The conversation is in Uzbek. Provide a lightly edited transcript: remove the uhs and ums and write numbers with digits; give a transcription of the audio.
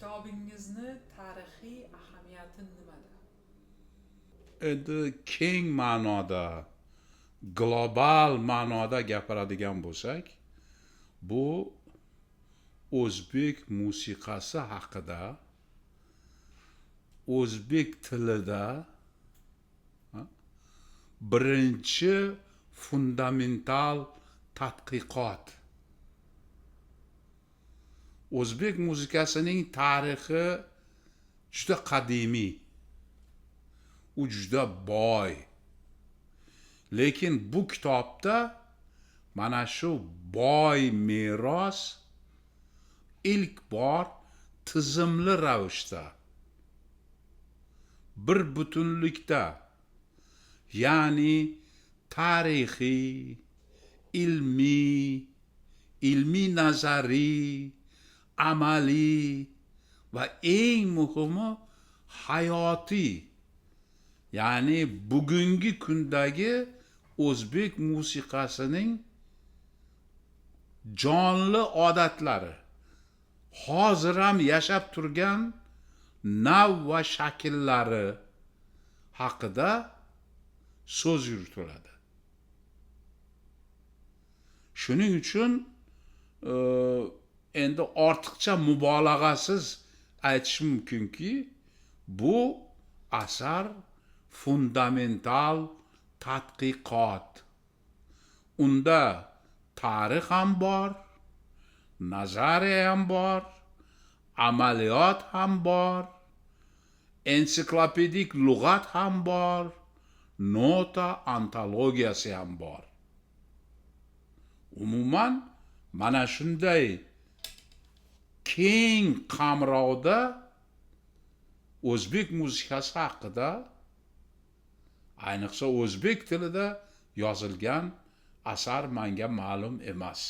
Kitobingizni tarixiy ahamiyati nimada? Endi keng ma'noda, global ma'noda gapiradigan bo'lsak, bu o'zbek musiqasi haqida, o'zbek tilida birinchi fundamental tadqiqot. O'zbek musiqasining tarixi juda qadimiy, u juda boy. Lekin bu kitobda mana shu boy meros ilk bor tizimli ravishda, bir butunlikda, ya'ni tarixiy, ilmiy nazariy, amaliy va eng muhimi hayotiy, ya'ni bugungi kundagi o'zbek musiqasining jonli odatlari, hozir ham yashab turgan nav va shakllari haqida so'z yuritiladi. Shuning uchun endi ortiqcha mubolag'asiz aytish mumkinki, bu asar fundamental tadqiqot. Unda tarix ham bor, nazariya ham bor, amaliyot ham bor, ensiklopedik lug'at ham bor, nota antologiyasi ham bor. Umuman mana shunday keng qamrovda o'zbek musiqasi haqida, ayniqsa o'zbek tilida yozilgan asar menga ma'lum emas.